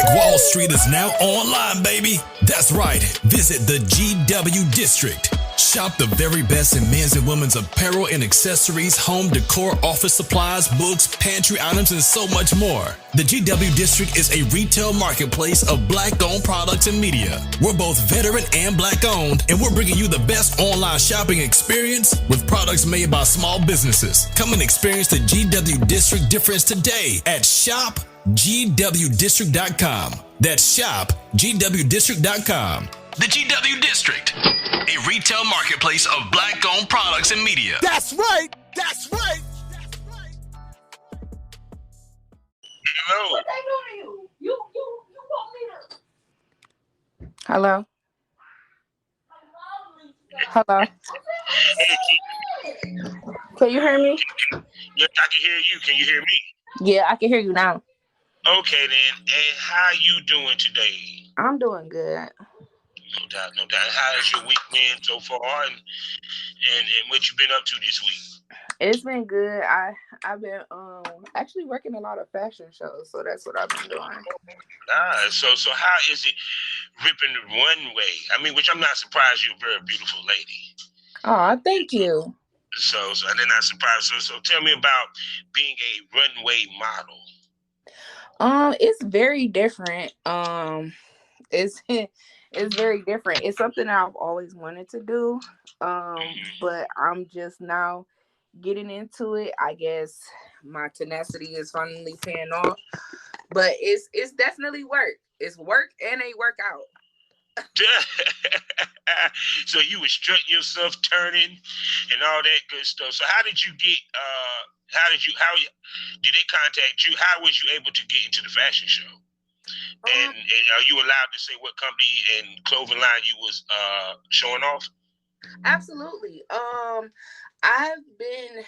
Black Wall Street is now online, baby. That's right. Visit the GW District. Shop the very best in men's and women's apparel and accessories, home decor, office supplies, books, pantry items, and so much more. The GW District is a retail marketplace of Black-owned products and media. We're both veteran and Black-owned, and we're bringing you the best online shopping experience with products made by small businesses. Come and experience the GW District difference today at shopgwdistrict.com. That's shopgwdistrict.com. The GW District, a retail marketplace of Black-owned products and media. That's right. That's right. That's right. Hello. What they doing to you? You want me to? Hello. Hello. Can you hear me? Yes, I can hear you. Can you hear me? Yeah, I can hear you now. Okay then. And how you doing today? I'm doing good. No doubt, no doubt. How has your week been so far, and what you been up to this week? It's been good. I've been actually working a lot of fashion shows, so that's what I've been doing. So how is it ripping the runway? I mean, which I'm not surprised, you're a very beautiful lady. Oh, thank you. So they're not surprised. So tell me about being a runway model. It's very different. It's very different. It's something I've always wanted to do. But I'm just now getting into it. I guess my tenacity is finally paying off. But it's definitely work. It's work and a workout. So you were strutting yourself, turning, and all that good stuff. So how did they contact you? How was you able to get into the fashion show? And are you allowed to say what company and clothing line you was showing off? Absolutely. I've been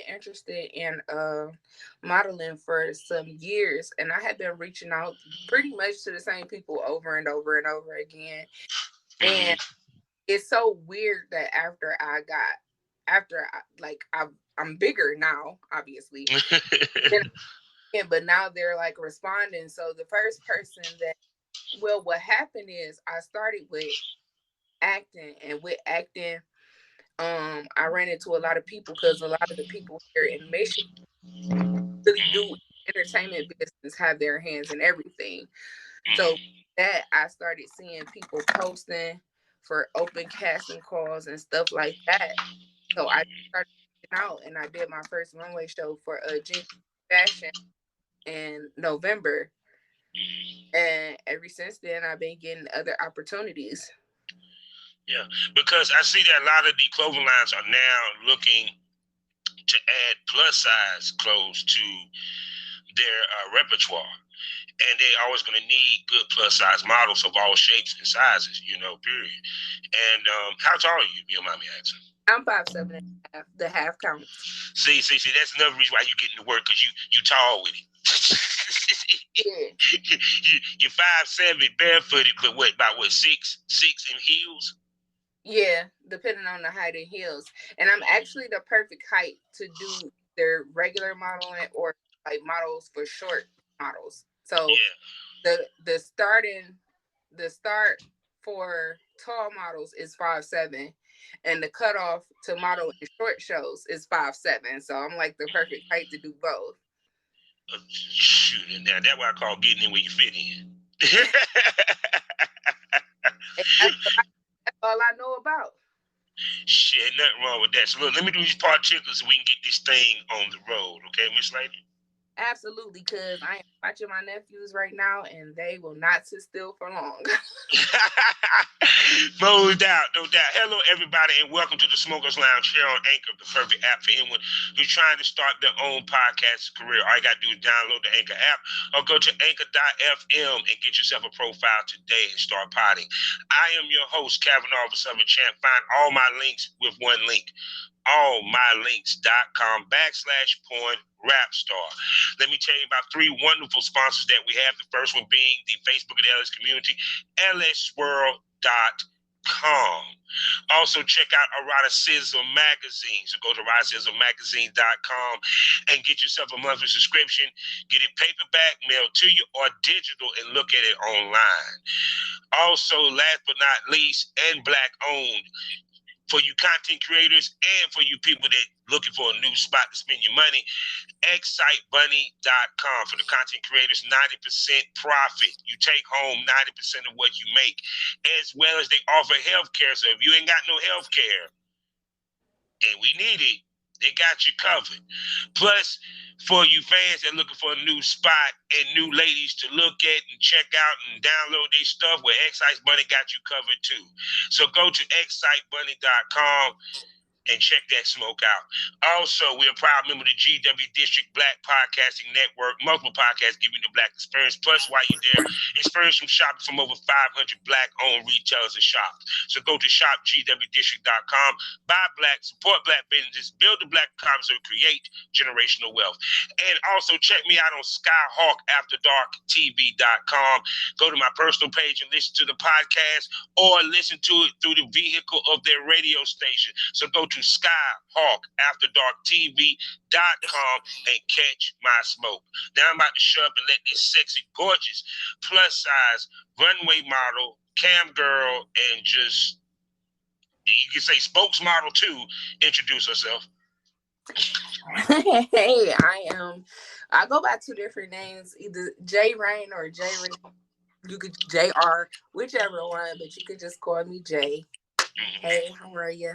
interested in modeling for some years, and I have been reaching out pretty much to the same people over and over and over again. And it's so weird that I'm bigger now, obviously. But now they're like responding. So the first person what happened is I started with acting, and with acting, I ran into a lot of people because a lot of the people here in Michigan really do entertainment business, have their hands in everything. So that I started seeing people posting for open casting calls and stuff like that. So I started out, and I did my first runway show for G Fashion in November, and ever since then I've been getting other opportunities. Yeah, because I see that a lot of the clothing lines are now looking to add plus size clothes to their repertoire, and they're always going to need good plus size models of all shapes and sizes, period. And how tall are you, if you don't mind me asking? I'm 5'7", the half count. See, that's another reason why you get into work, because you tall with it. Yeah. You're 5'7", barefooted, but about 6'6" in heels? Yeah, depending on the height of heels. And I'm actually the perfect height to do their regular modeling or like models for short models. So yeah. the start for tall models is 5'7", and the cutoff to model in short shows is 5'7". So I'm like the perfect height to do both. Shoot, and now that's what I call getting in where you fit in. That's all I know about. Shit, nothing wrong with that. So look, let me do these particulars so we can get this thing on the road, okay, Miss Lady? Absolutely, because I am watching my nephews right now, and they will not sit still for long. No doubt. Hello, everybody, and welcome to the Smokers Lounge here on Anchor, the perfect app for anyone who's trying to start their own podcast career. All you got to do is download the Anchor app or go to anchor.fm and get yourself a profile today and start potting. I am your host, Kavanaugh of Southern Champ. Find all my links with one link. allmylinks.com/pornrapstar. Let me tell you about three wonderful sponsors that we have. The first one being the Facebook and LS community, lsworld.com. Also, check out Eroticism Magazine. So go to eroticismmagazine.com and get yourself a monthly subscription. Get it paperback, mailed to you, or digital, and look at it online. Also, last but not least, and Black owned, for you content creators and for you people that looking for a new spot to spend your money, excitebunny.com. For the content creators, 90% profit. You take home 90% of what you make, as well as they offer health care. So if you ain't got no health care, and we need it, they got you covered. Plus, for you fans that are looking for a new spot and new ladies to look at and check out and download their stuff, well, Excite Bunny got you covered too. So go to excitebunny.com and check that smoke out. Also, we're a proud member of the GW District Black Podcasting Network. Multiple podcasts giving you the Black experience. Plus, while you're there, experience from shopping from over 500 Black-owned retailers and shops. So go to shopgwdistrict.com. Buy Black, support Black businesses, build the Black economy, so create generational wealth. And also, check me out on SkyhawkAfterDarkTV.com. Go to my personal page and listen to the podcast, or listen to it through the vehicle of their radio station. So go to SkyhawkAfterDarkTV.com and catch my smoke. Now I'm about to shut up and let this sexy, gorgeous, plus size runway model, cam girl, and just, you can say spokesmodel too, introduce herself. Hey, I go by two different names, either J Rain or J Rain. You could JR, whichever one, but you could just call me J. Mm-hmm. Hey, how are you?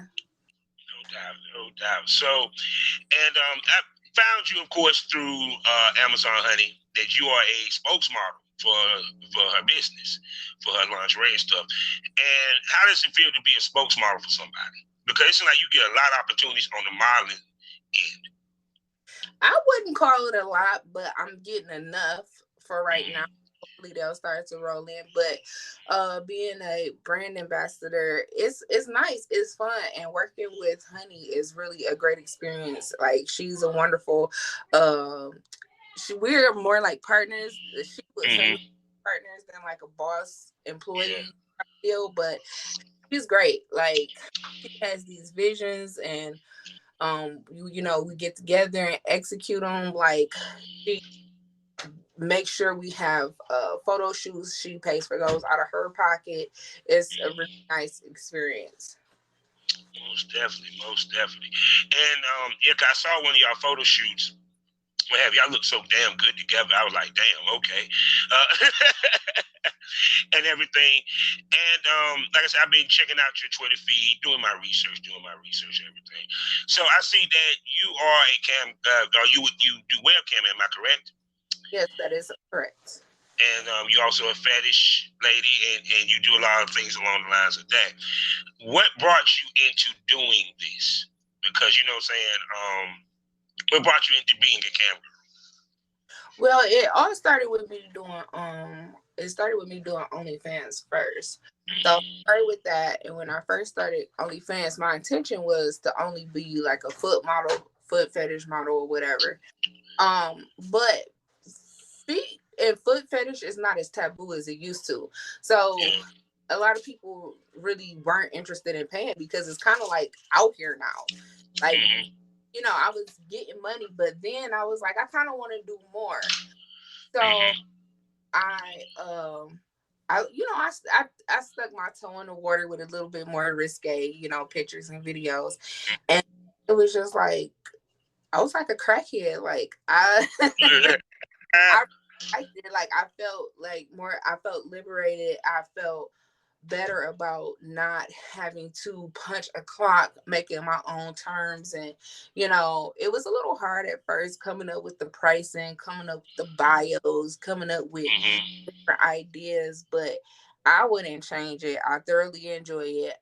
No doubt. So, and I found you, of course, through Amazon Honey, that you are a spokesmodel for her business, for her lingerie and stuff. And how does it feel to be a spokesmodel for somebody? Because it seems like you get a lot of opportunities on the modeling end. I wouldn't call it a lot, but I'm getting enough for right now. Hopefully they'll start to roll in. But being a brand ambassador, it's nice, it's fun, and working with Honey is really a great experience. Like, she's a wonderful we're more like partners. She was partners than like a boss employee, I feel, but she's great. Like, she has these visions, and you know, we get together and execute them. Like, she make sure we have photo shoots. She pays for those out of her pocket. It's a really nice experience. Most definitely. And yeah, I saw one of y'all photo shoots. What have y'all look so damn good together? I was like, damn, okay. And everything. And like I said, I've been checking out your Twitter feed, doing my research, everything. So I see that you are a you do webcam, am I correct? Yes, that is correct. And you're also a fetish lady, and you do a lot of things along the lines of that. What brought you into doing this? Because, you know what I'm saying, what brought you into being a cam girl? Well, it all started with me doing OnlyFans first. So I started with that, and when I first started OnlyFans, my intention was to only be like a foot fetish model, or whatever. But feet and foot fetish is not as taboo as it used to. So a lot of people really weren't interested in paying, because it's kind of like out here now. Like, you know, I was getting money, but then I was like, I kind of want to do more. So I stuck my toe in the water with a little bit more risque, you know, pictures and videos. And it was just like, I was like a crackhead. Like, I did, like, I felt liberated. I felt better about not having to punch a clock, making my own terms. And, you know, it was a little hard at first, coming up with the pricing, coming up with the bios, coming up with different ideas, but I wouldn't change it. I thoroughly enjoy it.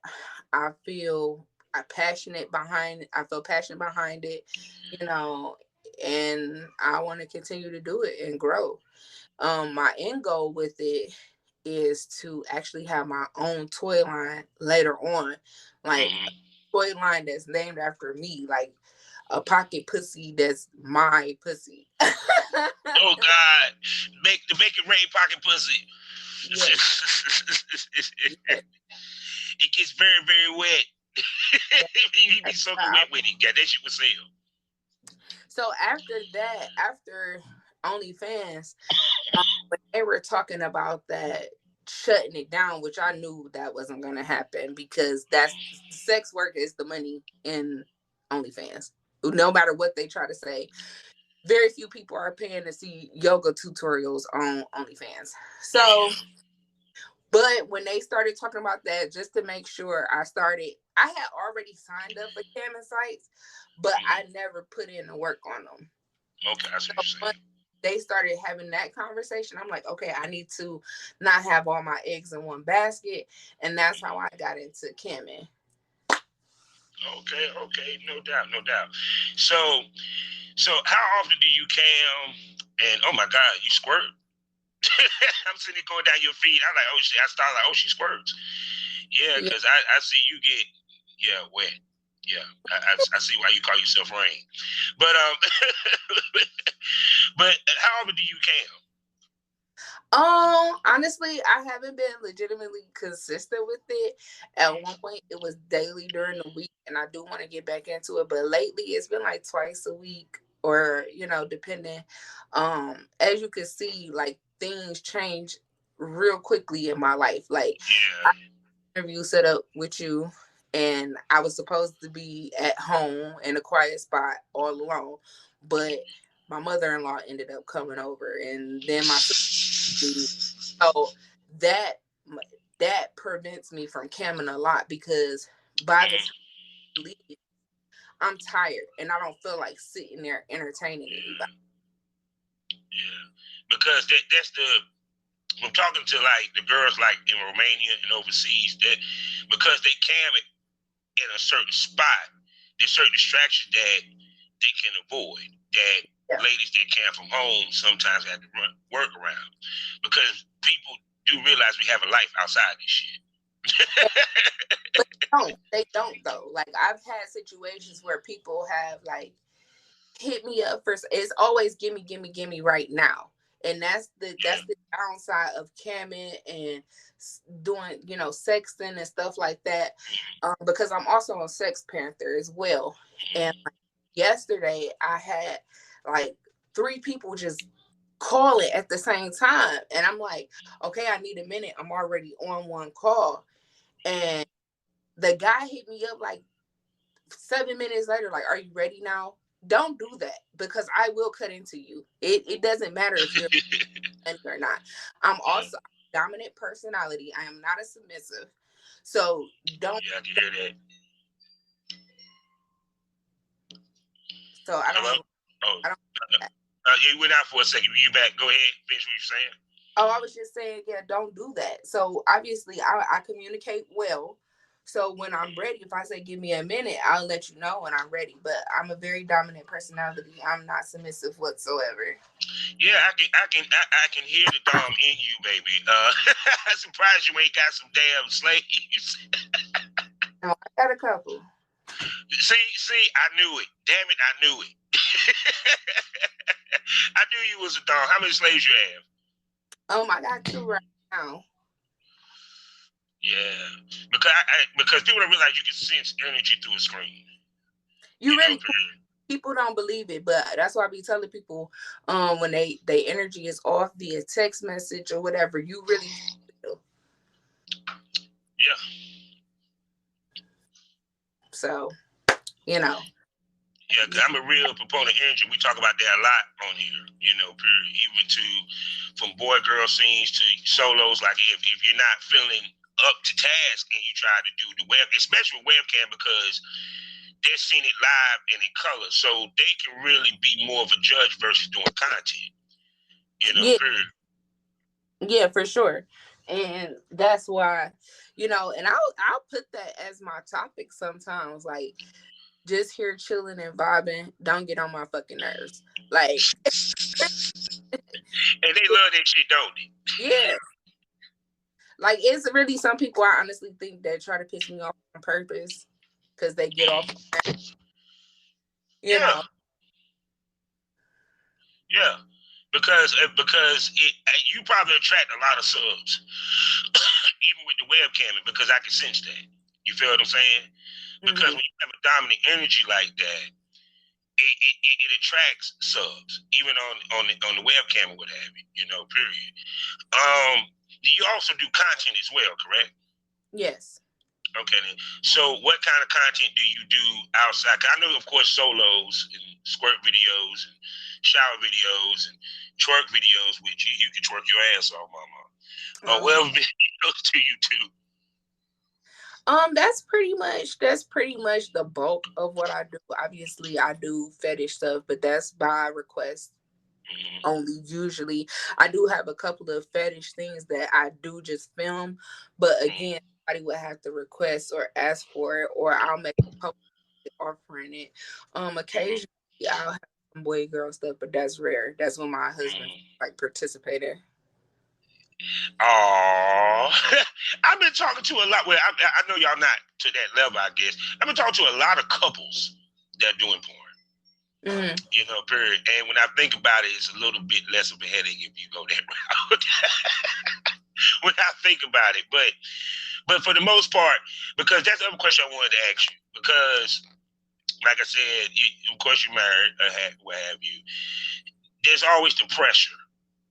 I feel passionate behind it, you know, and I want to continue to do it and grow. My end goal with it is to actually have my own toy line later on, like a toy line that's named after me, like a pocket pussy that's my pussy. Oh God, make it rain pocket pussy. Yes. it gets very, very wet. You be soaking wet with it. Yeah, that shit was sell. So after that, after OnlyFans, when they were talking about that shutting it down, which I knew that wasn't going to happen because that's sex work is the money in OnlyFans. No matter what they try to say, very few people are paying to see yoga tutorials on OnlyFans. So, but when they started talking about that, just to make sure, I had already signed up for camming sites, but I never put in the work on them. Okay, I see what you're saying. They started having that conversation, I'm like, okay, I need to not have all my eggs in one basket. And that's how I got into camming. Okay, no doubt. So how often do you cam? And oh my God, you squirt? I'm sitting there going down your feet. I'm like, oh shit. I started like, oh, she squirts. Yeah, because I see you get wet. Yeah, I see why you call yourself Rain. But but how often do you cam? Honestly, I haven't been legitimately consistent with it. At one point, it was daily during the week, and I do want to get back into it. But lately, it's been like twice a week, or depending. As you can see, like things change real quickly in my life. Like, I interview set up with you, and I was supposed to be at home in a quiet spot all alone, but my mother-in-law ended up coming over, and then my sister. So that prevents me from camming a lot because by the time I leave, I'm tired and I don't feel like sitting there entertaining anybody. Yeah, because that's I'm talking to like the girls like in Romania and overseas that because they cam it in a certain spot, there's certain distractions that they can avoid that ladies that cam from home sometimes have to work around because people do realize we have a life outside this shit. But they don't though. Like I've had situations where people have like hit me up for it's always gimme right now. And that's the downside of camming and doing, sexting and stuff like that. Because I'm also a Sex Panther as well. And yesterday I had like 3 people just call it at the same time. And I'm like, okay, I need a minute. I'm already on one call. And the guy hit me up like 7 minutes later, like, are you ready now? Don't do that because I will cut into you. It doesn't matter if you're or not. I'm also a dominant personality. I am not a submissive. So don't. Yeah, I can hear that. So I don't. Hello? You went out for a second. You back? Go ahead. Finish what you're saying. Oh, I was just saying, don't do that. So obviously, I communicate well. So when I'm ready, if I say give me a minute, I'll let you know when I'm ready. But I'm a very dominant personality. I'm not submissive whatsoever. Yeah, I can hear the dom in you, baby. I'm surprised you ain't got some damn slaves. No, I got a couple. See, I knew it. Damn it, I knew it. I knew you was a dom. How many slaves you have? I got 2 right now. Yeah, because people don't realize you can sense energy through a screen. People don't believe it, but that's why I be telling people when they energy is off via text message or whatever, you really feel. Yeah. So, Yeah, because I'm a real proponent of energy. We talk about that a lot on here, period. Even from boy-girl scenes to solos. Like if you're not feeling up to task and you try to do the web, especially with webcam, because they're seeing it live and in color, so they can really be more of a judge versus doing content. Period. Yeah, for sure. And that's why, and I'll put that as my topic sometimes, like just here chilling and vibing, don't get on my fucking nerves. Like and they love that shit, don't they? Yeah. Like it's really some people I honestly think that try to piss me off on purpose because they get off. You know. Yeah, because you probably attract a lot of subs. even with the webcamming, because I can sense that. You feel what I'm saying? Because when you have a dominant energy like that, it attracts subs, even on the webcam or what have you. You know, period. You also do content as well, correct? Yes. Okay, then. So what kind of content do you do outside? 'Cause I know, of course, solos and squirt videos and shower videos and twerk videos with you. You can twerk your ass off, mama. What videos do you do? That's pretty much the bulk of what I do. Obviously, I do fetish stuff, but that's by request only. Usually, I do have a couple of fetish things that I do just film, but again, somebody would have to request or ask for it, or I'll make a post offering it. Occasionally, I'll have some boy girl stuff, but that's rare. That's when my husband like participated. Oh, I've been talking to a lot. Well, I know y'all not to that level, I guess. I've been talking to a lot of couples that are doing porn. You know, period. And when I think about it, it's a little bit less of a headache if you go that route. When I think about it, but for the most part, because that's the other question I wanted to ask you. Because, like I said, of course you're married, what have you. There's always the pressure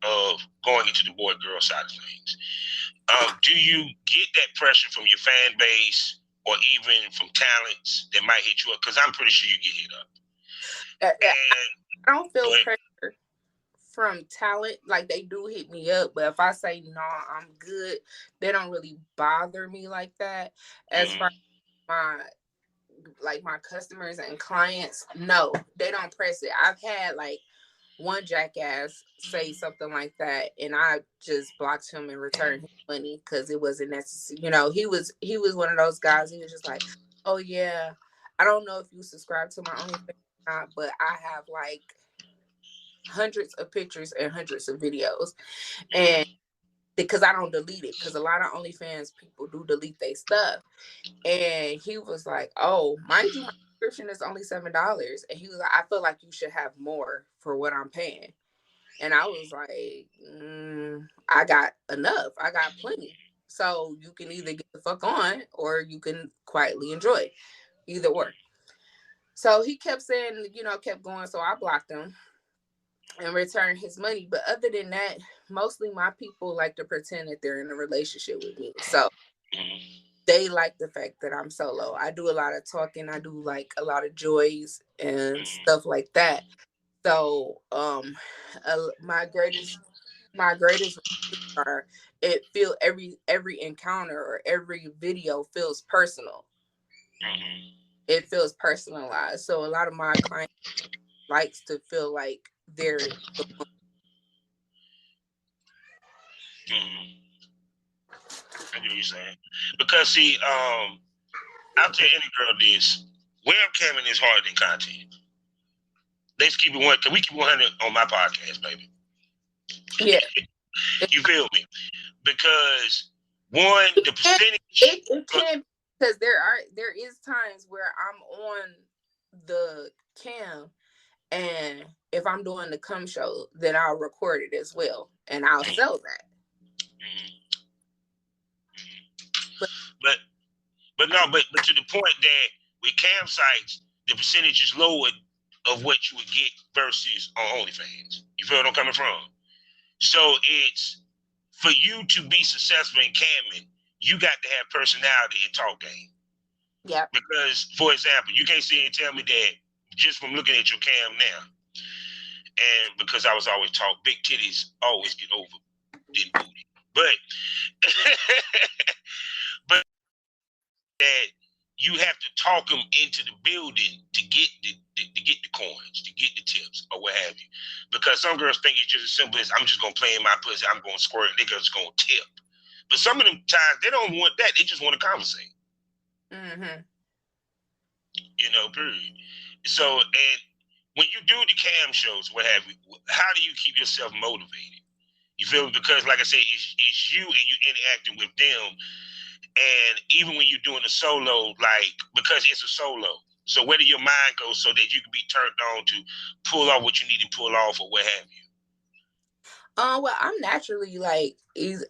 of going into the boy-girl side of things. Do you get that pressure from your fan base or even from talents that might hit you up? Because I'm pretty sure you get hit up. I don't feel pressure from talent. Like, they do hit me up, but if I say no, I'm good, they don't really bother me like that. As far as my customers and clients, no, they don't press it. I've had like one jackass say something like that, and I just blocked him and returned his money because it wasn't necessary. You know, he was one of those guys. He was just like, "Oh yeah, I don't know if you subscribe to my OnlyFans or not, but I have like hundreds of pictures and hundreds of videos, and because I don't delete it, because a lot of OnlyFans people do delete their stuff." And he was like, "Oh, mind you, my subscription is only $7." And he was like, "I feel like you should have more for what I'm paying." And I was like, I got enough. I got plenty. So you can either get the fuck on or you can quietly enjoy. Either or. So he kept saying, kept going. So I blocked him and returned his money. But other than that, mostly my people like to pretend that they're in a relationship with me. So they like the fact that I'm solo. I do a lot of talking. I do like a lot of joys and stuff like that. So my greatest are every encounter or every video feels personal. It feels personalized. So a lot of my clients likes to feel like they're I get what you're saying. Because see, I'll tell any girl this: webcamming is harder than content. Let's keep it one. Can we keep 100 on my podcast, baby? Yeah. You feel me? Because one, the percentage it can, because there is times where I'm on the cam, and if I'm doing the cum show, then I'll record it as well, and I'll sell that. But to the point that with campsites, the percentage is lower of what you would get versus on OnlyFans. You feel what I'm coming from? So it's for you to be successful in camming, you got to have personality and talk game. Yeah. Because, for example, you can't sit and tell me that just from looking at your cam now, and because I was always taught big titties always get over than booty. But that you have to talk them into the building to get the coins, to get the tips, or what have you. Because some girls think it's just as simple as I'm just gonna play in my pussy, I'm gonna squirt, and they're just gonna tip. But some of them times they don't want that; they just want to conversate. Period. So, and when you do the cam shows, what have you, how do you keep yourself motivated? You feel me? Because, like I said, it's you and you interacting with them. And even when you're doing a solo, because it's a solo, so where do your mind go so that you can be turned on to pull off what you need to pull off or what have you? Well, I'm naturally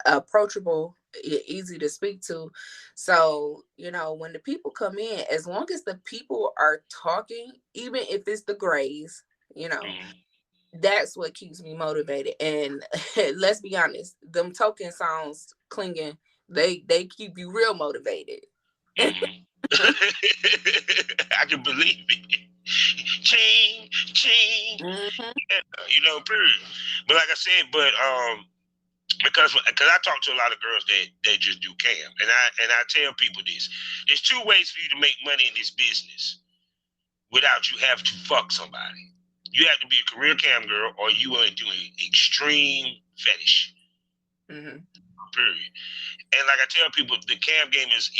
approachable easy to speak to. So, you know, when the people come in, as long as the people are talking, even if it's the grays, you know, that's what keeps me motivated. And let's be honest, them token sounds clinging, they keep you real motivated. I can believe it. Ching, ching. You know, period. But like I said, because I talk to a lot of girls that just do cam, and I tell people this: there's two ways for you to make money in this business without you having to fuck somebody. You have to be a career cam girl, or you are doing extreme fetish. Period. And like I tell people, the cam game is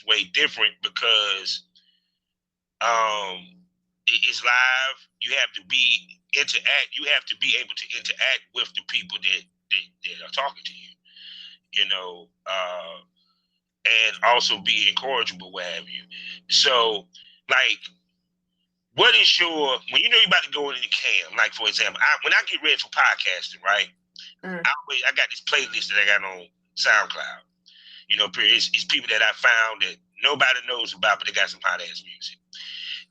way different because it's live. You have to be interact. You have to be able to interact with the people that are talking to you. You know, and also be incorrigible, what have you. So, like, what is your, when you know you're about to go into the cam, like, for example, when I get ready for podcasting, right, I got this playlist that I got on SoundCloud. You know, it's people that I found that nobody knows about, but they got some hot ass music.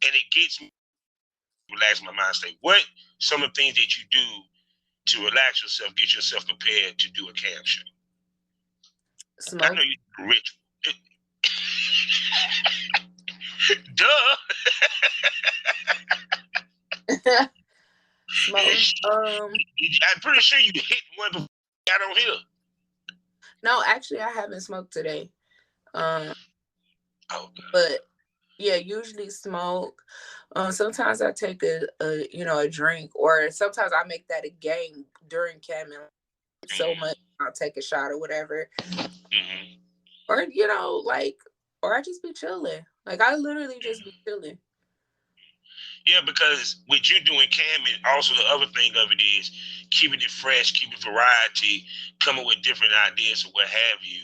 And it gets me to relax my mind, say, what some of the things that you do to relax yourself, get yourself prepared to do a cam show? Smoke. I know you're rich. Duh. Smoke. I'm pretty sure you hit one before you got on here. No, actually, I haven't smoked today. Okay. But yeah, usually smoke. Sometimes I take a drink, or sometimes I make that a game during camming. So much, I'll take a shot or whatever. Or or I just be chilling. Like, I literally just be chilling. Yeah, because with you doing camming, also the other thing of it is keeping it fresh, keeping variety, coming with different ideas or what have you.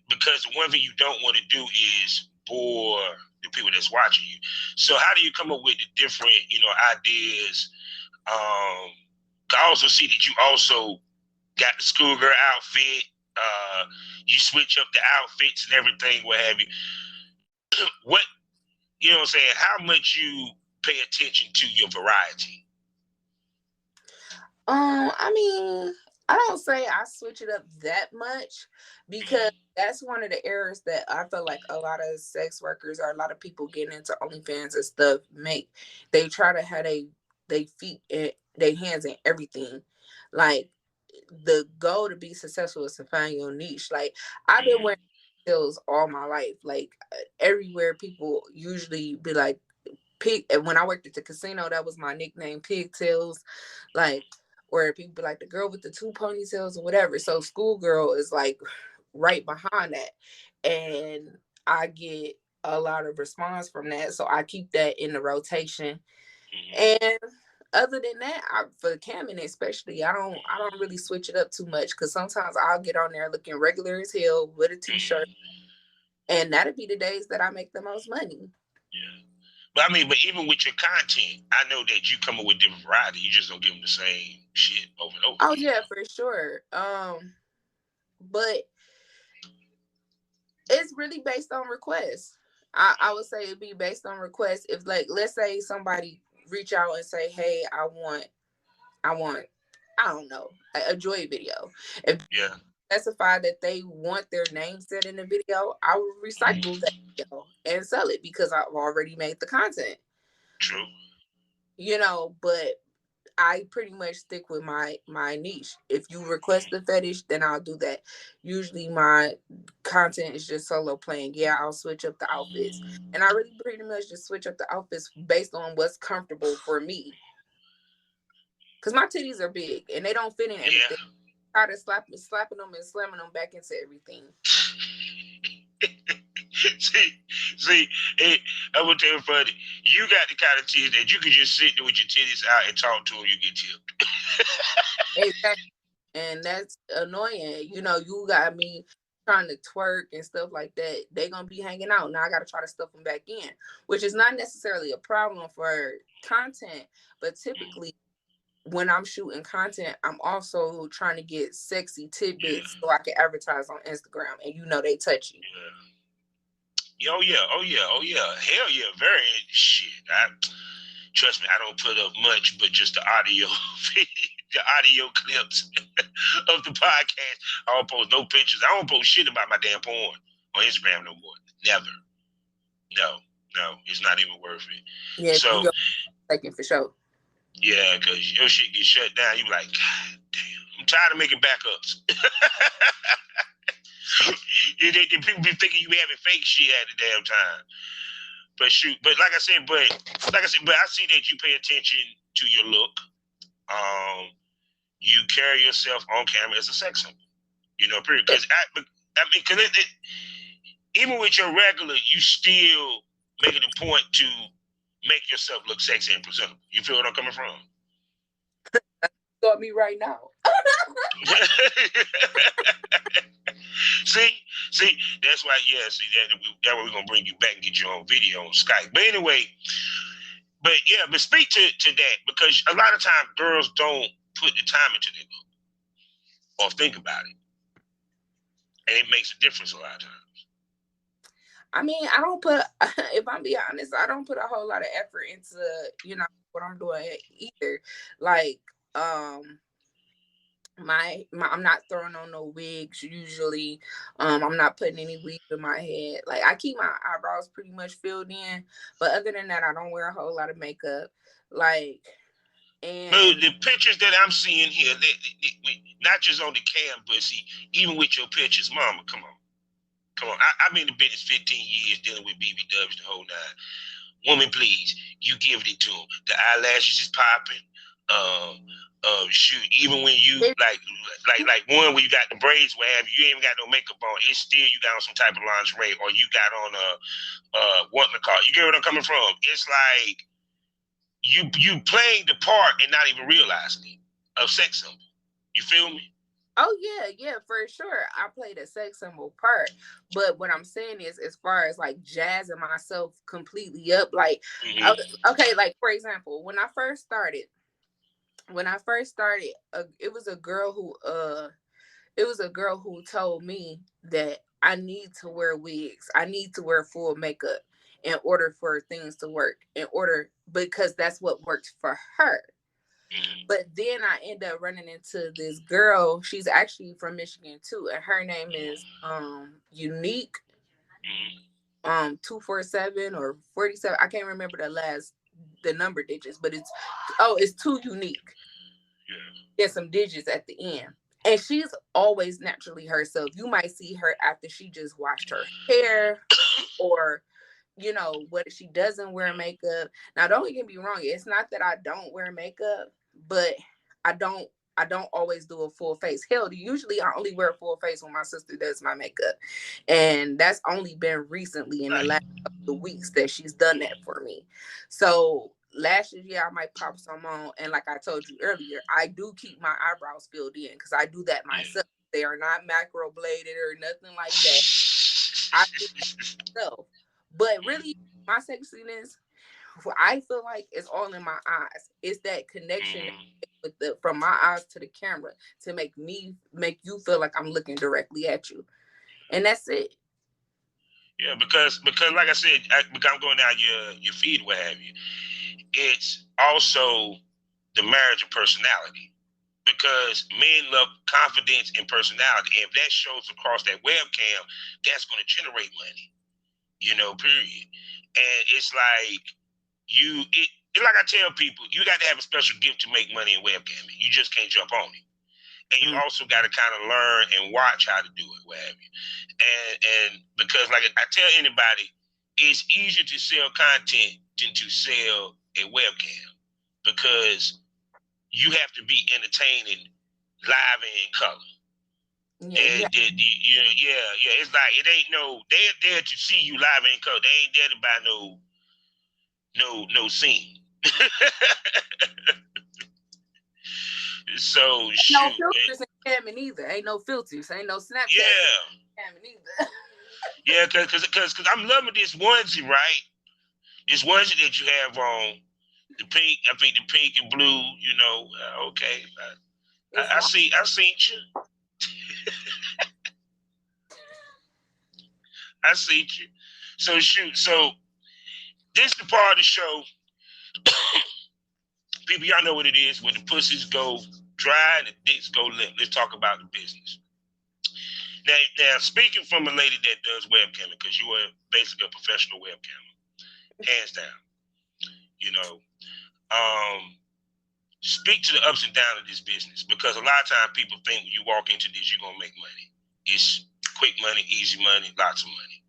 Because the one thing you don't want to do is bore the people that's watching you. So how do you come up with the different, ideas? I also see that you also got the schoolgirl outfit. You switch up the outfits and everything, what have you. What, you know what I'm saying? How much you pay attention to your variety? I mean, I don't say I switch it up that much, because that's one of the errors that I feel like a lot of sex workers or a lot of people getting into OnlyFans and stuff make. They try to have they feet and their hands in everything. Like, the goal to be successful is to find your niche. Like, I've been wearing heels all my life. Like, everywhere people usually be like, pig. And when I worked at the casino, that was my nickname, pigtails. Like, where people be like, the girl with the two ponytails or whatever. So schoolgirl is like right behind that, and I get a lot of response from that. So I keep that in the rotation. And other than that, for the camming especially, I don't really switch it up too much, because sometimes I'll get on there looking regular as hell with a t-shirt, and that'll be the days that I make the most money. Yeah. But but even with your content, I know that you come up with different variety. You just don't give them the same shit over and over. Oh yeah, for sure. But it's really based on requests. I would say it'd be based on requests. If, like, let's say somebody reach out and say, hey, I want, I don't know, a Joy video. If specify that they want their name said in the video, I will recycle that video and sell it, because I've already made the content. True. But I pretty much stick with my niche. If you request the fetish, then I'll do that. Usually my content is just solo playing. Yeah, I'll switch up the outfits. And I really pretty much just switch up the outfits based on what's comfortable for me. Because my titties are big and they don't fit in everything. I try to slapping them and slamming them back into everything. See, I will tell you funny. You got the kind of titties that you can just sit there with your titties out and talk to them, you get tipped. Exactly. And that's annoying. You got me trying to twerk and stuff like that. They gonna be hanging out. Now I gotta try to stuff them back in, which is not necessarily a problem for content, but typically when I'm shooting content, I'm also trying to get sexy tidbits so I can advertise on Instagram, and they touch you. Yeah. Oh yeah. Hell yeah, very shit. Trust me, I don't put up much, but just the audio, the audio clips of the podcast. I don't post no pictures. I don't post shit about my damn porn on Instagram no more. Never. No, it's not even worth it. Yeah, so taking for sure. Yeah, because your shit gets shut down. You be like, God damn, I'm tired of making backups. People be thinking you having fake shit at the damn time. But shoot, but like I said, but I see that you pay attention to your look. You carry yourself on camera as a sex symbol. Period. Because even with your regular, you still making a point to make yourself look sexy and presentable. You feel what I'm coming from? Got me right now. See, that's why. Yeah, that's why we're gonna bring you back and get you on video on Skype. But anyway, but speak to that, because a lot of times girls don't put the time into their look or think about it, and it makes a difference a lot of times. I mean, I don't put, if I'm being honest, I don't put a whole lot of effort into, what I'm doing either. Like, I'm not throwing on no wigs usually. I'm not putting any wigs in my head. Like, I keep my eyebrows pretty much filled in, but other than that, I don't wear a whole lot of makeup. Like, and the pictures that I'm seeing here, they, not just on the cam, but see, even with your pictures, mama, come on. I've been in the business 15 years dealing with BBWs the whole nine. Woman, please, you give it to them. The eyelashes is popping. Shoot, even when you like one where you got the braids, where you ain't even got no makeup on, it's still you got on some type of lingerie, or you got on what the car. You get what I'm coming from? It's like you playing the part and not even realizing it of sex symbol. You feel me? Oh, yeah, for sure. I played a sex symbol part. But what I'm saying is, as far as like jazzing myself completely up, like, okay, like, for example, when I first started, it was a girl who told me that I need to wear wigs. I need to wear full makeup in order for things to work, because that's what worked for her. But then I end up running into this girl. She's actually from Michigan too, and her name is Unique 247 or 47. I can't remember the number digits, but it's too Unique. There's some digits at the end. And she's always naturally herself. You might see her after she just washed her hair, or what, she doesn't wear makeup. Now, don't get me wrong, it's not that I don't wear makeup, but I don't always do a full face. Hell, usually I only wear a full face when my sister does my makeup. And that's only been recently in the last couple of weeks that she's done that for me. So lashes, I might pop some on. And like I told you earlier, I do keep my eyebrows filled in because I do that myself. They are not macro-bladed or nothing like that. I do that myself. But really, my sexiness, I feel like it's all in my eyes. It's that connection from my eyes to the camera to make you feel like I'm looking directly at you, and that's it. Yeah, because like I said, because I'm going down your feed, what have you. It's also the marriage of personality, because men love confidence and personality, and if that shows across that webcam, that's going to generate money. Period. And it's like like I tell people, you got to have a special gift to make money in webcamming. You just can't jump on it. And you also got to kind of learn and watch how to do it, what have you. And because, like I tell anybody, it's easier to sell content than to sell a webcam, because you have to be entertaining live and in color. It's like it ain't they're there to see you live and in color. They ain't there to buy no scene. So no filters in camming either. Ain't no filters. Ain't no Snapchat. Camming either. Yeah, because I'm loving this onesie, right? This onesie that you have on, The pink, I think the pink and blue, you know, okay. I seen you. I seen you. So shoot, so this the part of the show. People, y'all know what it is. When the pussies go dry and the dicks go limp. Let's talk about the business. Now, speaking from a lady that does webcamming, because you are basically a professional webcammer, hands down. You know, speak to the ups and downs of this business, because a lot of times people think when you walk into this, you're gonna make money. It's quick money, easy money, lots of money.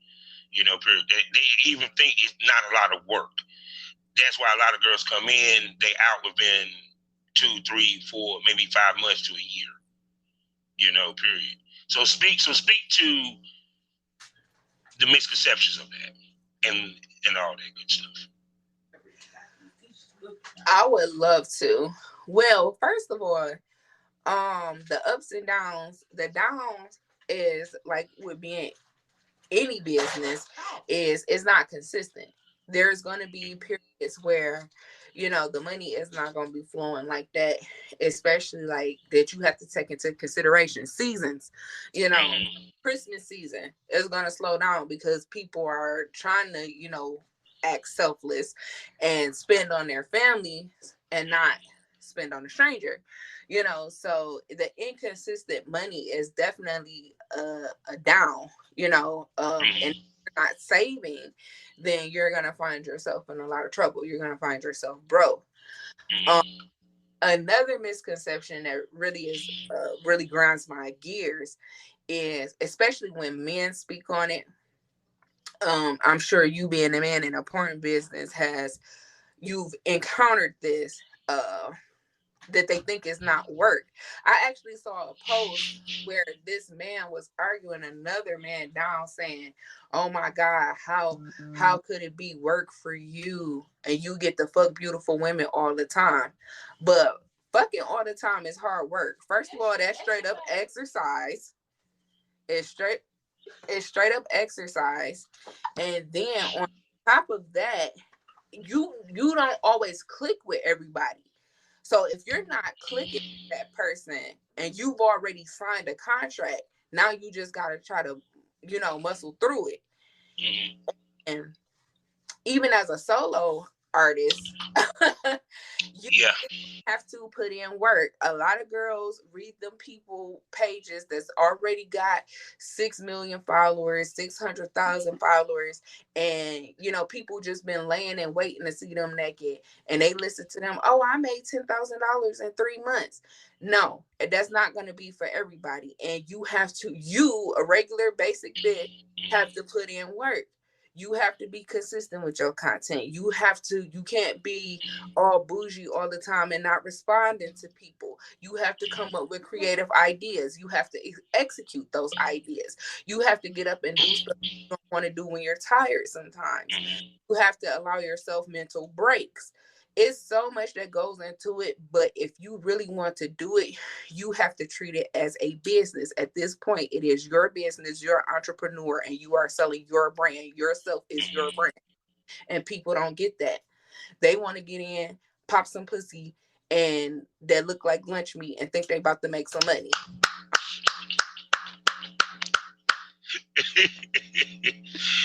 You know, period. They even think it's not a lot of work. That's why a lot of girls come in, they out within 2, 3, 4, maybe 5 months to a year. You know, period. So speak to the misconceptions of that and all that good stuff. I would love to. Well, first of all, the ups and downs, the downs is like with being any business is not consistent. There's going to be periods where, you know, the money is not going to be flowing like that, especially like that you have to take into consideration seasons. You know, Christmas season is going to slow down because people are trying to, you know, act selfless and spend on their families and not spend on a stranger. You know, so the inconsistent money is definitely a down, you know, and if you're not saving, then you're going to find yourself in a lot of trouble. You're going to find yourself broke. Another misconception that really grinds my gears is, especially when men speak on it, I'm sure you being a man in a porn business you've encountered this, that they think is not work. I actually saw a post where this man was arguing another man down saying, oh my God, how could it be work for you and you get to fuck beautiful women all the time? But fucking all the time is hard work. First of all, that's straight up exercise. It's straight up exercise. And then on top of that, you don't always click with everybody. So if you're not clicking with that person and you've already signed a contract, now you just got to try to, you know, muscle through it. And even as a solo artist, you have to put in work. A lot of girls read them people pages that's already got 6 million followers, 600,000 followers, and you know, people just been laying and waiting to see them naked, and they listen to them. Oh, I made $10,000 in 3 months. No, that's not going to be for everybody, and you have to, a regular basic bitch, have to put in work. You have to be consistent with your content. You can't be all bougie all the time and not responding to people. You have to come up with creative ideas. You have to execute those ideas. You have to get up and do stuff you don't want to do when you're tired sometimes. You have to allow yourself mental breaks. It's so much that goes into it, but if you really want to do it, you have to treat it as a business. At this point, it is your business, you're an entrepreneur, and you are selling your brand. Yourself is your brand. And people don't get that. They want to get in, pop some pussy, and that look like lunch meat and think they about to make some money.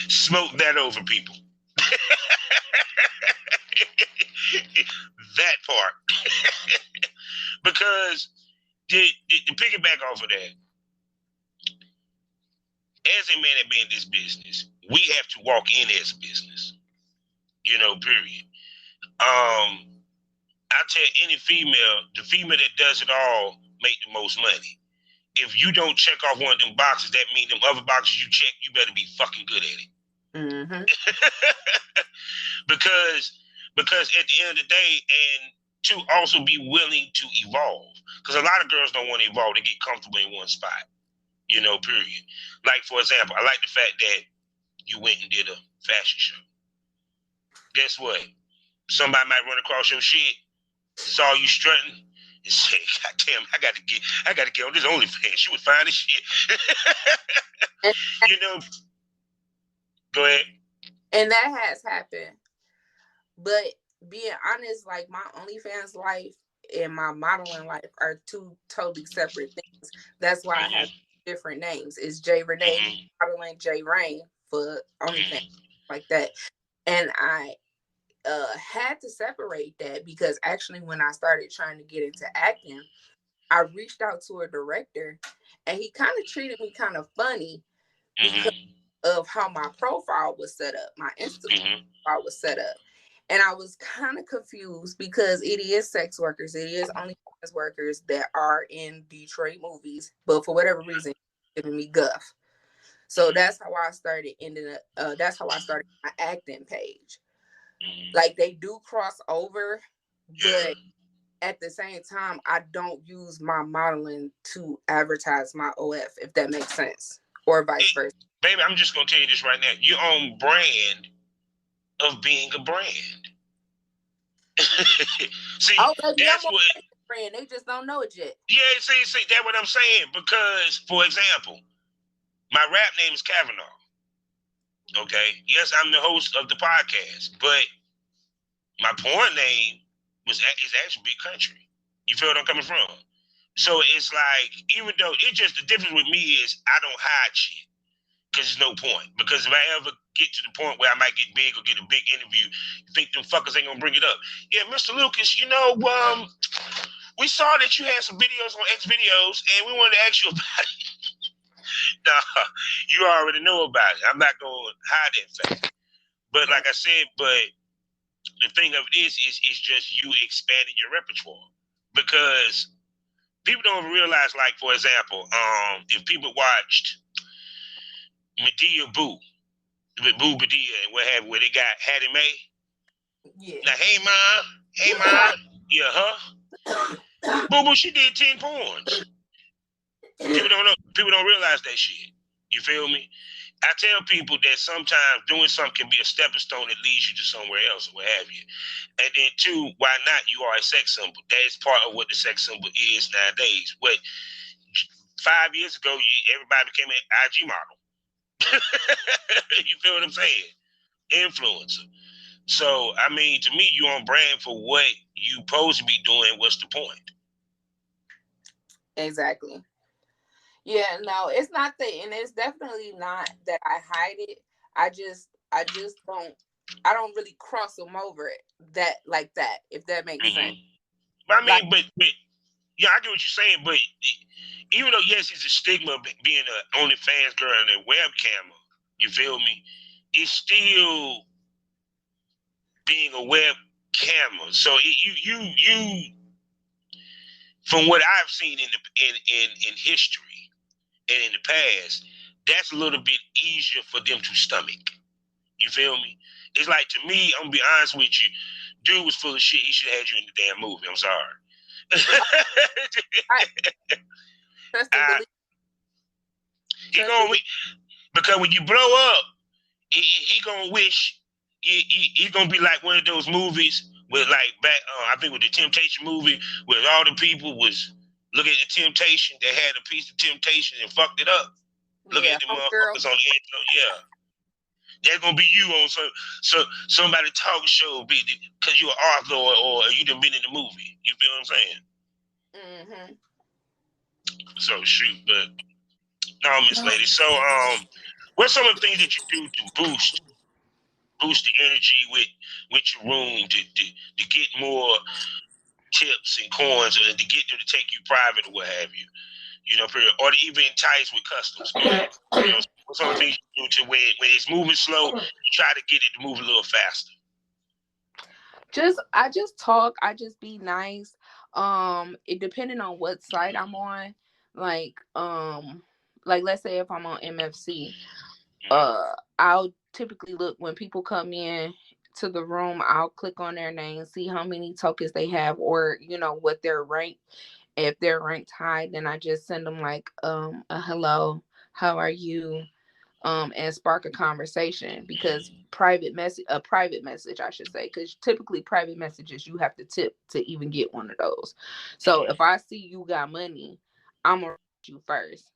Smoke that over, people. That part. Because to piggyback off of that, as a man that be in this business, we have to walk in as business. You know, period. I tell any female, the female that does it all make the most money. If you don't check off one of them boxes, that means them other boxes you check, you better be fucking good at it. Mm-hmm. Because at the end of the day, and to also be willing to evolve. Because a lot of girls don't want to evolve. They get comfortable in one spot. You know, period. Like, for example, I like the fact that you went and did a fashion show. Guess what? Somebody might run across your shit, saw you strutting, and say, God damn, I gotta get on this OnlyFans. She was fine as shit. You know, go ahead. And that has happened. But being honest, like my OnlyFans life and my modeling life are two totally separate things. That's why I have different names. It's J Renee modeling, J Rain for OnlyFans, like that. And I had to separate that because actually when I started trying to get into acting, I reached out to a director and he kind of treated me kind of funny because of how my profile was set up. My Instagram profile was set up. And I was kind of confused because it is sex workers. It is only sex workers that are in Detroit movies. But for whatever reason, giving me guff. So that's how I started that's how I started my acting page. Like they do cross over, but at the same time, I don't use my modeling to advertise my OF, if that makes sense, or vice versa. Baby, I'm just gonna tell you this right now. You're on brand of being a brand. See, that's what brand. They just don't know it yet. Yeah, see, that's what I'm saying. Because, for example, my rap name is Kavanaugh. Okay, yes, I'm the host of the podcast, but my porn name is actually Big Country. You feel what I'm coming from? So it's like, even though it's just the difference with me is I don't hide shit. Because there's no point. Because if I ever get to the point where I might get big or get a big interview, you think them fuckers ain't gonna bring it up. Yeah, Mr. Lucas, we saw that you had some videos on X videos and we wanted to ask you about it. Nah, you already know about it. I'm not gonna hide that fact. But like I said, the thing of it is just you expanding your repertoire. Because people don't realize, like, for example, if people watched Medea Boo Medea and what have you, where they got Hattie Mae. Yeah. Now, hey ma, yeah, huh? Boo Boo, she did 10 porns. People don't realize that shit. You feel me? I tell people that sometimes doing something can be a stepping stone that leads you to somewhere else or what have you. And then two, why not? You are a sex symbol. That is part of what the sex symbol is nowadays. What 5 years ago, everybody became an IG model. You feel what I'm saying? Influencer. So, I mean, to me, you on brand for what you supposed to be doing. What's the point? Exactly. Yeah, no, it's not that, and it's definitely not that I hide it. I just I don't really cross them over that like that, if that makes sense. I mean, but yeah, I get what you're saying, but even though, yes, it's a stigma of being an OnlyFans girl and a webcam, you feel me? It's still being a webcam. So you, from what I've seen in history and in the past, that's a little bit easier for them to stomach. You feel me? It's like, to me, I'm gonna be honest with you, dude was full of shit. He should have had you in the damn movie. I'm sorry. Because when you blow up, he gonna wish he gonna be like one of those movies with, like, back I think with the Temptation movie, where all the people was looking at the temptation, they had a piece of temptation and fucked it up. Look at the motherfuckers on the end. Yeah. That's gonna be you on somebody talk show because you're an author or you done been in the movie. You feel what I'm saying? Mm-hmm. So shoot, but no, Miss Lady. So what's some of the things that you do to boost the energy with your room to get more tips and coins, or to get them to take you private or what have you? You know, or to even entice with customs. You know, what's some of the things you do to when it's moving slow, you try to get it to move a little faster? I just talk. I just be nice. It depending on what site I'm on. Like let's say if I'm on MFC, I'll typically look when people come in to the room. I'll click on their name, see how many tokens they have, or what their rank. If they're ranked high, then I just send them like a hello, how are you, and spark a conversation, because a private message, I should say, because typically private messages you have to tip to even get one of those. So if I see you got money, I'm gonna reach you first.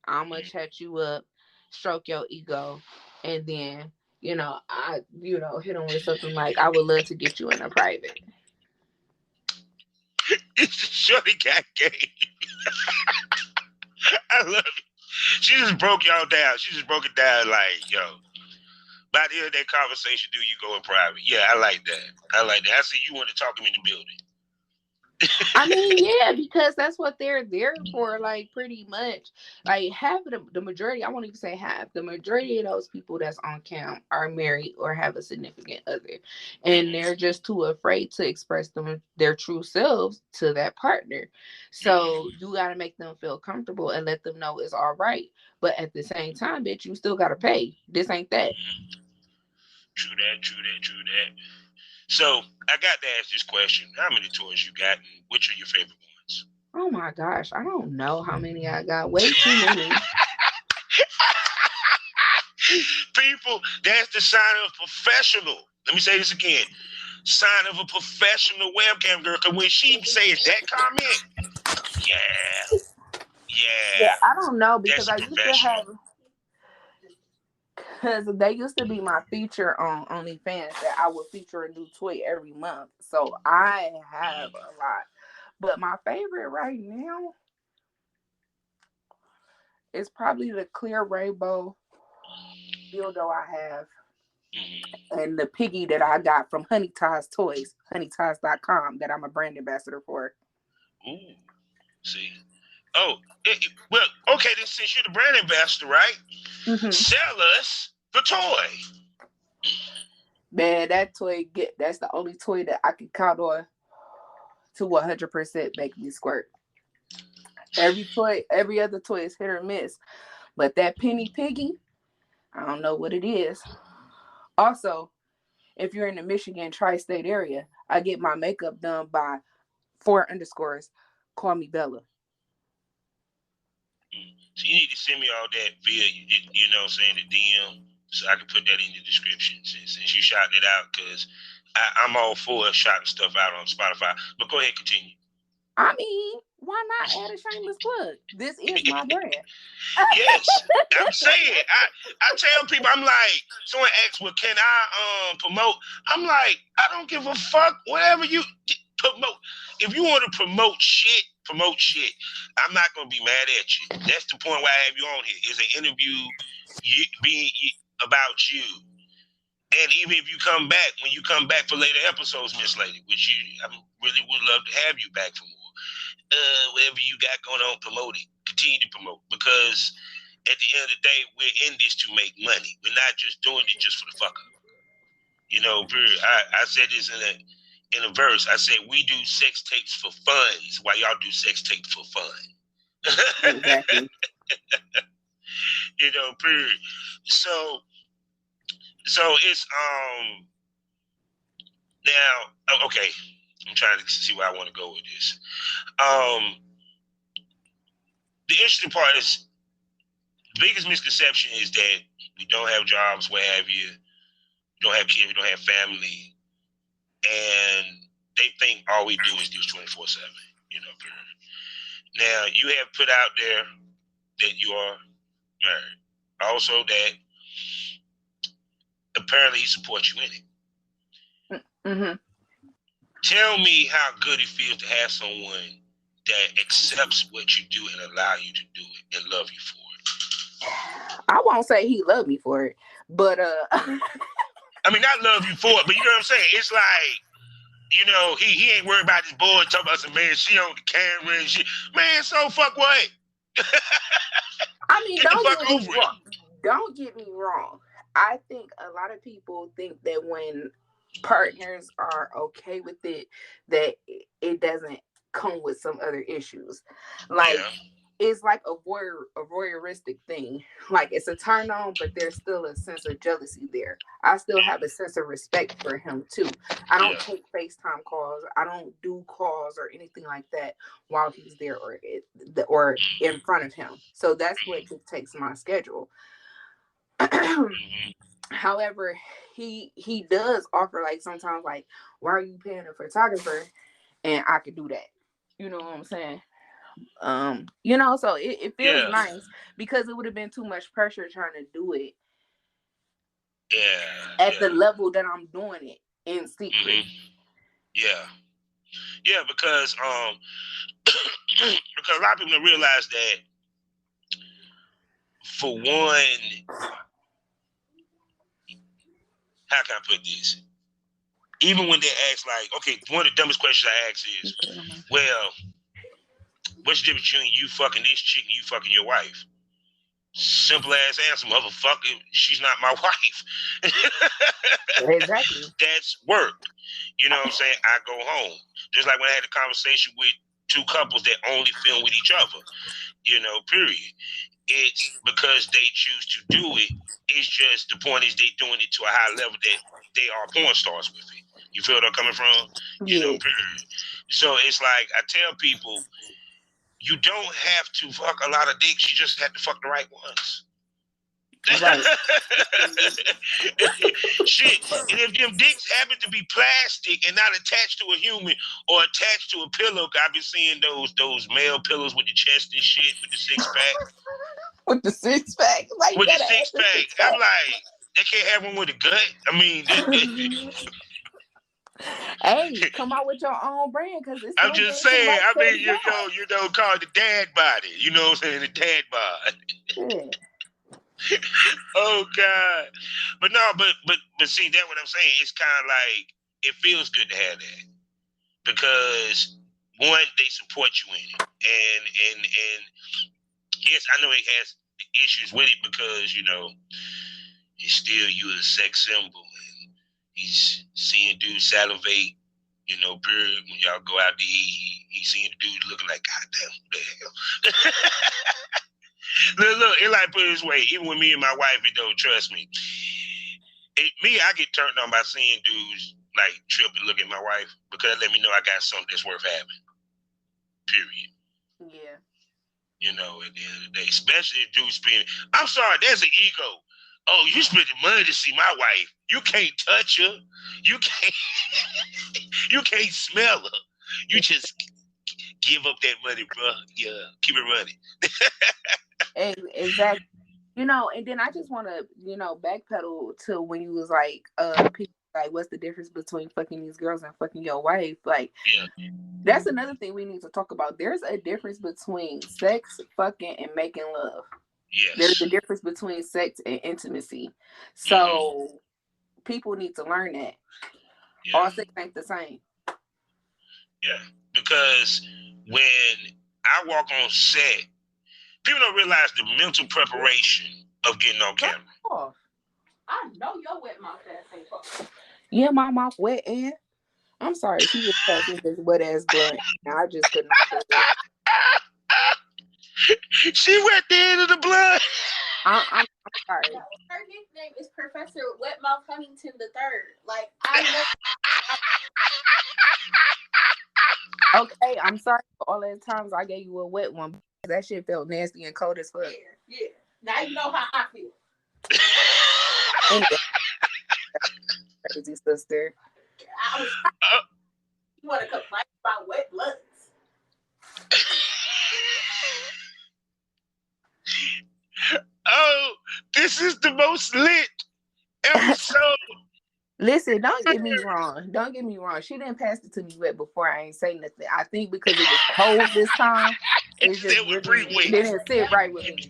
I'm gonna chat you up, stroke your ego, and then I, hit them with something like, I would love to get you in a private. Shorty got game. I love it. She just broke y'all down. She just broke it down like, yo, by the end of that conversation, do you go in private? Yeah, I like that. I see you want to talk him in the building. I mean, yeah, because that's what they're there for, like, pretty much. Like, half of the majority, I won't even say half, the majority of those people that's on cam are married or have a significant other. And they're just too afraid to express their true selves to that partner. So you got to make them feel comfortable and let them know it's all right. But at the same time, bitch, you still got to pay. This ain't that. True that. So I got to ask this question: how many toys you got, and which are your favorite ones? Oh my gosh, I don't know how many I got. Way too many. People, that's the sign of a professional. Let me say this again: sign of a professional webcam girl. Because when she says that comment, yeah, I don't know, because I used to have. Because they used to be my feature on OnlyFans, that I would feature a new toy every month. So I have a lot. But my favorite right now is probably the clear rainbow dildo I have. And the piggy that I got from Honey Ties Toys, honeyties.com, that I'm a brand ambassador for. Ooh, see. Oh, well, okay, then since you're the brand ambassador, right? Sell us the toy. Man, that's the only toy that I can count on to 100% make me squirt. Every other toy is hit or miss. But that penny piggy, I don't know what it is. Also, if you're in the Michigan tri-state area, I get my makeup done by 4_ call me Bella. So you need to send me all that via, the DM, so I can put that in the description since you shouted it out, because I'm all for shouting stuff out on Spotify. But go ahead, continue. I mean, why not add a shameless plug? This is my brand. Yes, I'm saying. I tell people, I'm like, someone asks, well, can I promote? I'm like, I don't give a fuck. Whatever you promote. If you want to promote shit. I'm not going to be mad at you. That's the point why I have you on here. It's an interview about you. And even if you come back, when you come back for later episodes, Miss Lady, which I really would love to have you back for more. Whatever you got going on, promote it. Continue to promote, because at the end of the day, we're in this to make money. We're not just doing it just for the fuck up. I said this in a verse. I said we do sex tapes for funds, while y'all do sex tapes for fun. Exactly. Period. So it's now okay. I'm trying to see where I want to go with this. The interesting part is, the biggest misconception is that we don't have jobs, what have you. We don't have kids, we don't have family. And they think all we do is this 24/7, Now, you have put out there that you are married. Also that apparently he supports you in it. Mm-hmm. Tell me how good it feels to have someone that accepts what you do and allow you to do it and love you for it. I won't say he loved me for it, but I mean, not love you for it, but you know what I'm saying? It's like, he ain't worried about his boy talking about some, man, she on the camera and shit. Man, so fuck what? I mean, don't get me wrong. I think a lot of people think that when partners are okay with it, that it doesn't come with some other issues. Like, it's like a voyeuristic thing. Like, it's a turn on, but there's still a sense of jealousy there. I still have a sense of respect for him too. I don't take FaceTime calls. I don't do calls or anything like that while he's there or in front of him. So that's what dictates my schedule. However, he does offer, like, sometimes, like, why are you paying a photographer? And I could do that. You know what I'm saying? So it feels nice, because it would have been too much pressure trying to do it At the level that I'm doing it in secret. Yeah, because because a lot of people don't realize that. For one, how can I put this? Even when they ask, like, okay, one of the dumbest questions I ask is, well, what's the difference between you fucking this chick and you fucking your wife? Simple ass answer, motherfucker, she's not my wife. Exactly. That's work. You know what I'm saying? I go home. Just like when I had a conversation with two couples that only film with each other, period. It's because they choose to do it. It's just the point is they doing it to a high level that they are porn stars with it. You feel where I'm coming from? Period. So it's like I tell people, you don't have to fuck a lot of dicks. You just have to fuck the right ones. Right. Shit. And if them dicks happen to be plastic and not attached to a human or attached to a pillow, I've been seeing those male pillows with the chest and shit with the six pack. With the six pack. Like, with the six pack. I'm like, they can't have one with a gut. I mean, hey, come out with your own brand, because it's. I'm just saying. I mean, you know, call it the dad body. You know what I'm saying? The dad body. Yeah. Oh God, but no, but see, that's what I'm saying. It's kind of like it feels good to have that because one, they support you in it, and yes, I know it has issues with it because it's still you a sex symbol. He's seeing dudes salivate, period. When y'all go out to eat, he's seeing the dude looking like, God damn, what the hell? Look, it like put it this way, even with me and my wife, it don't trust me. I get turned on by seeing dudes like trip and look at my wife because it let me know I got something that's worth having. Period. Yeah. At the end of the day, especially if dudes spending. I'm sorry, there's an ego. Oh, you spending money to see my wife. You can't touch her. You can't smell her. You just give up that money, bro. Yeah, keep it running. Exactly. And then I just want to, backpedal to when you was like, people like, what's the difference between fucking these girls and fucking your wife? Like, that's another thing we need to talk about. There's a difference between sex, fucking, and making love. Yes. There's a difference between sex and intimacy. So people need to learn that. Yeah. All sex ain't the same. Yeah, because when I walk on set, people don't realize the mental preparation of getting on camera. Oh, I know your wet mouth ass ain't fucking. Yeah, my mouth wet, and I'm sorry, she just passed this wet ass blood. I just couldn't. She wet the end of the blood. I'm sorry. Her nickname is Professor Wetmouth Huntington III. Like, I know. Okay, I'm sorry for all the times I gave you a wet one. That shit felt nasty and cold as fuck. Yeah. Now you know how I feel. Crazy sister. You want to complain about wet bloods? Oh, this is the most lit episode. Listen, don't get me wrong. Don't get me wrong. She didn't pass it to me wet before. I ain't say nothing. I think because it was cold this time. It just was pretty wet. It didn't sit right with me.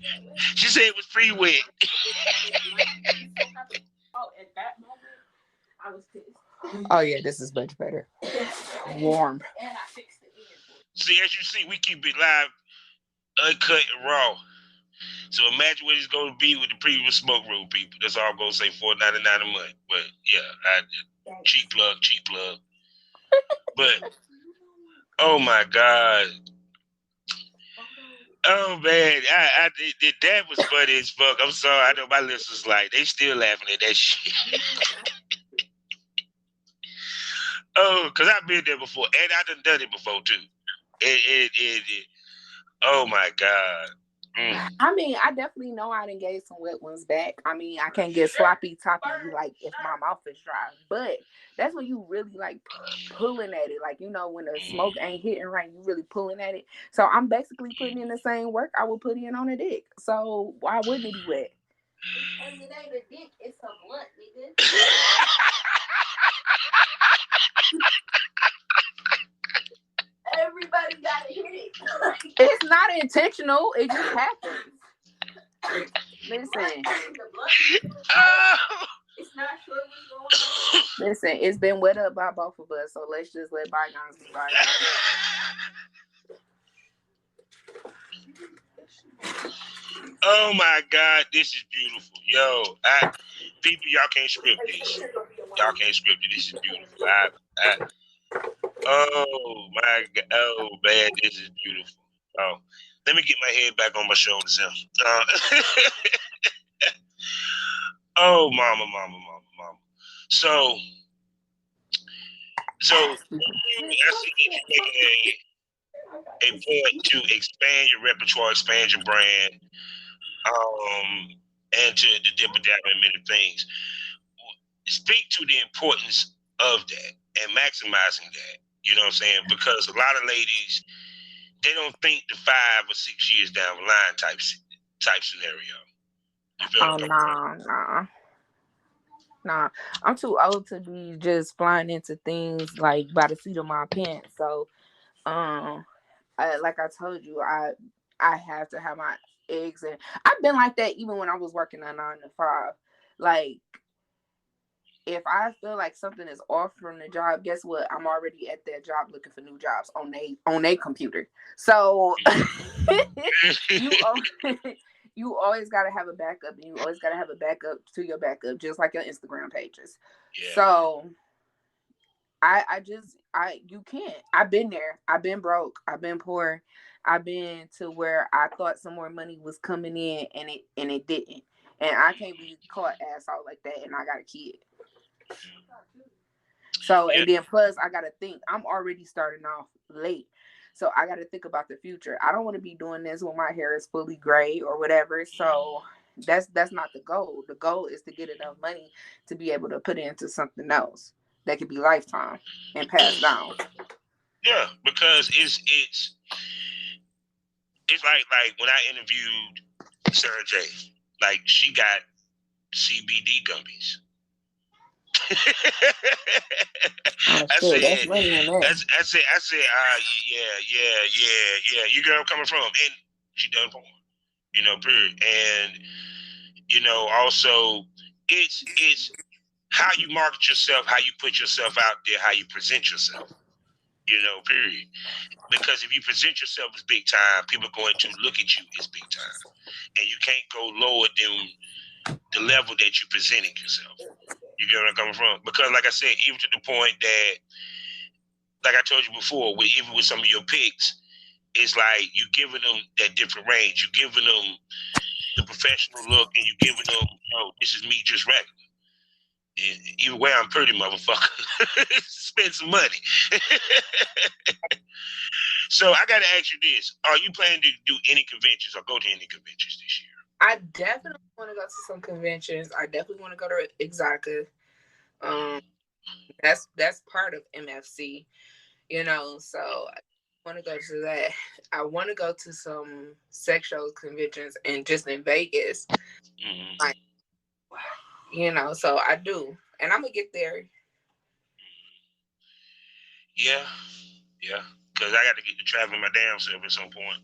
She said it was pretty wet. Oh, at that moment, I was pissed. Oh yeah, this is much better. Warm. And I fixed it. See, as you see, we keep it live, uncut and raw. So imagine what it's going to be with the previous smoke room people. That's all I'm going to say, $4.99 a month. But yeah, cheap plug. But oh my God. Oh man, that was funny as fuck. I'm sorry, I know my listeners they still laughing at that shit. Oh, because I've been there before, and I done it before too. Oh my God. I mean, I definitely know I done gave some wet ones back. I mean, I can't get sloppy toppy like if my mouth is dry, but that's when you really like pulling at it. Like, when the smoke ain't hitting right, you really pulling at it. So I'm basically putting in the same work I would put in on a dick. So why wouldn't it be wet? Because it ain't a dick, it's a blunt, nigga. nigga. Everybody gotta hit it. It's not intentional. It just happens. Listen. It's not sure what's going on. Listen, it's been wet up by both of us, so let's just let bygones be bygones. Oh my God, this is beautiful. Yo, people, y'all can't script this. Y'all can't script it. This is beautiful. Oh my God. Oh man, this is beautiful. Oh, let me get my head back on my shoulders now. Oh, mama. So I see you making a point to expand your repertoire, expand your brand, and to dip and dabble in many things. Speak to the importance of that and maximizing that. You know what I'm saying? Because a lot of ladies, they don't think the 5 or 6 years down the line type scenario. You feel what I'm saying? Nah. I'm too old to be just flying into things like by the seat of my pants. So, like I told you, I have to have my eggs in. I've been like that even when I was working a 9 to 5. Like, if I feel like something is off from the job, guess what? I'm already at that job looking for new jobs on they computer. So you always got to have a backup, and you always got to have a backup to your backup, just like your Instagram pages. Yeah. So you can't. I've been there. I've been broke. I've been poor. I've been to where I thought some more money was coming in, and it didn't. And I can't be caught ass out like that, and I got a kid. So, and then plus I got to think, I'm already starting off late. So I got to think about the future. I don't want to be doing this when my hair is fully gray or whatever. So that's not the goal. The goal is to get enough money to be able to put it into something else that could be lifetime and passed down. Yeah, because it's like when I interviewed Sarah J, like she got CBD gummies. I said, yeah. You get where I'm coming from, and she done porn, period. And also it's how you market yourself, how you put yourself out there, how you present yourself, period. Because if you present yourself as big time, people are going to look at you as big time, and you can't go lower than the level that you're presenting yourself. You get where I'm coming from? Because, like I said, even to the point that, like I told you before, even with some of your picks, it's like you're giving them that different range. You're giving them the professional look, and you're giving them, this is me just regular. And either way, I'm pretty, motherfucker. Spend some money. So I got to ask you this. Are you planning to do any conventions or go to any conventions this year? I definitely want to go to some conventions. I definitely want to go to Exotica. That's part of MFC, so I want to go to that. I want to go to some sex shows conventions and just in Vegas. Mm-hmm. So I do. And I'm going to get there. Yeah. Because I got to get to traveling my damn self at some point.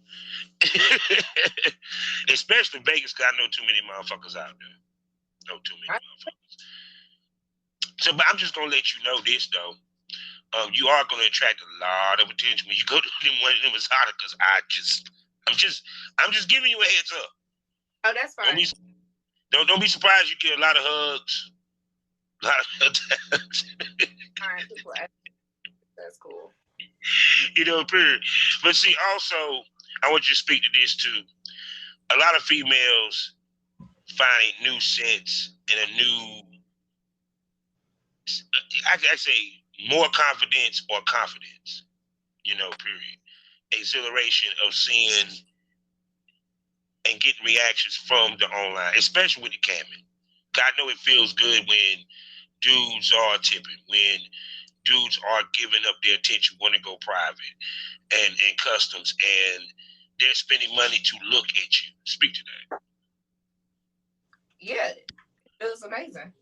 Especially Vegas, because I know too many motherfuckers out there. Motherfuckers. So, but I'm just going to let you know this, though. You are going to attract a lot of attention when you go to one of them Exoticas. I'm just giving you a heads up. Oh, that's fine. Don't be surprised you get a lot of hugs. That's cool. Period. But see, also, I want you to speak to this too. A lot of females find a new sense and a new, I say, more confidence or confidence, period. Exhilaration of seeing and getting reactions from the online, especially with the camming. I know it feels good when dudes are tipping, when dudes are giving up their attention, want to go private and customs, and they're spending money to look at you. Speak to that. Yeah, it was amazing.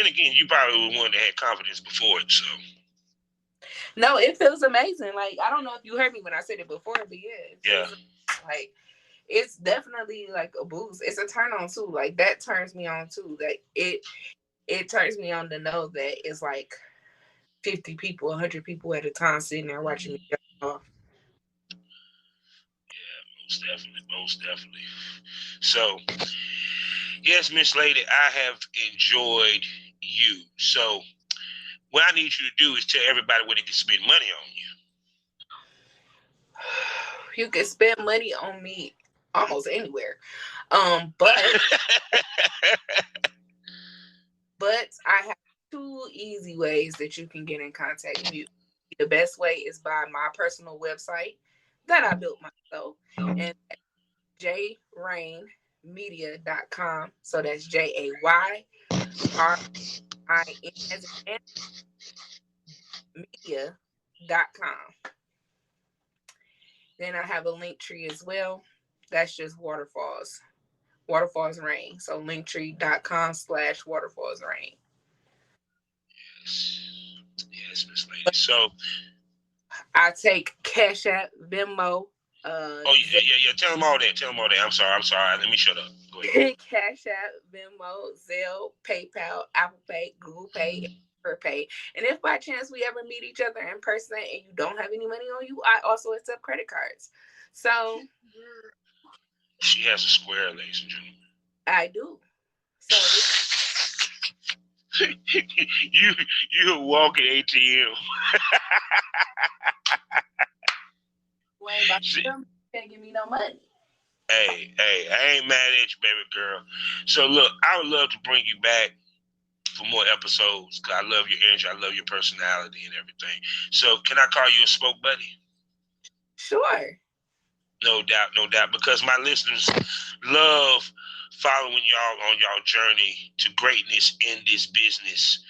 again, you probably were one that had confidence before it, so. No, it feels amazing. Like, I don't know if you heard me when I said it before, but yeah, it feels like it's definitely like a boost. It's a turn on too. Like that turns me on too. Like it turns me on to know that it's like 50 people, 100 people at a time sitting there watching me go off. Yeah, most definitely. So, yes, Miss Lady, I have enjoyed you. So, what I need you to do is tell everybody where they can spend money on you. You can spend money on me almost anywhere. But I have 2 easy ways that you can get in contact with me. The best way is by my personal website that I built myself, and jayrainmedia.com. So that's JAYRIN media.com. Then I have a link tree as well. That's just Waterfalls Rain. So linktree.com/waterfallsrain. Yes, Miss Lady. So I take Cash App, Venmo. Yeah. Tell them all that. I'm sorry. Let me shut up. Go ahead. Cash App, Venmo, Zelle, PayPal, Apple Pay, Google Pay, and Pay. And if by chance we ever meet each other in person and you don't have any money on you, I also accept credit cards. So she has a square, ladies and gentlemen. I do. So you a walking ATM. Can't give me no money. Hey, I ain't mad at you, baby girl. So look, I would love to bring you back for more episodes because I love your energy, I love your personality and everything. So can I call you a smoke buddy? Sure. No doubt, because my listeners love following y'all on y'all journey to greatness in this business.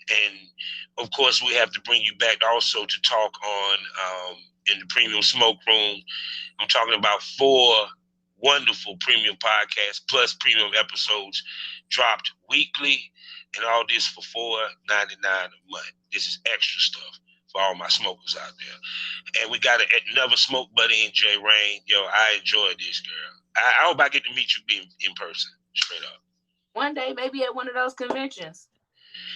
And of course, we have to bring you back also to talk on in the Premium Smoke Room. I'm talking about 4 wonderful premium podcasts plus premium episodes dropped weekly, and all this for $4.99 a month. This is extra stuff for all my smokers out there. And we got another smoke buddy in Jay Rain. Yo, I enjoyed this, girl. I hope I get to meet you in person, straight up. One day, maybe at one of those conventions.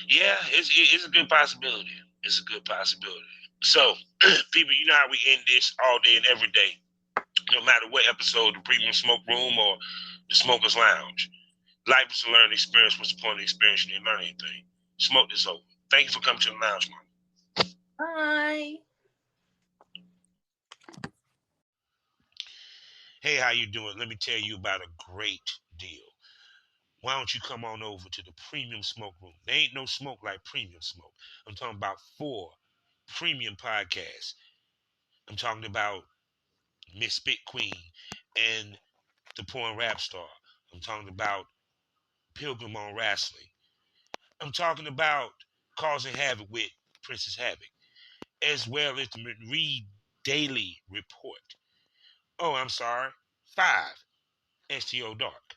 Yeah, it's a good possibility. It's a good possibility. So, people, you know how we end this all day and every day. No matter what episode, the Premium Smoke Room or the Smokers Lounge. Life is a learning experience. What's the point of the experience? You didn't learn anything. Smoke this over. Thank you for coming to the lounge, Mom. Bye. Hey, how you doing? Let me tell you about a great deal. Why don't you come on over to the Premium Smoke Room? There ain't no smoke like Premium Smoke. I'm talking about 4 premium podcasts. I'm talking about Miss Spit Queen and the Porn Rap Star. I'm talking about Pilgrim on Wrestling. I'm talking about Causing Havoc with Princess Havoc, as well as the Reed Daily Report. Oh, I'm sorry, 5 STO Dark.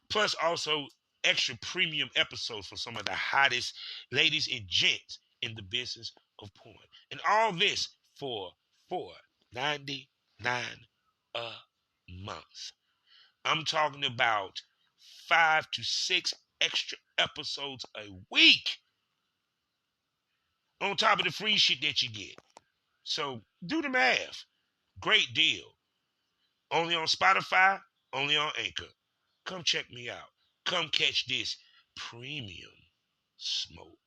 Plus also extra premium episodes for some of the hottest ladies and gents in the business of porn. And all this for $4.99 a month. I'm talking about 5 to 6 extra episodes a week on top of the free shit that you get. So do the math. Great deal. Only on Spotify, only on Anchor. Come check me out. Come catch this premium smoke.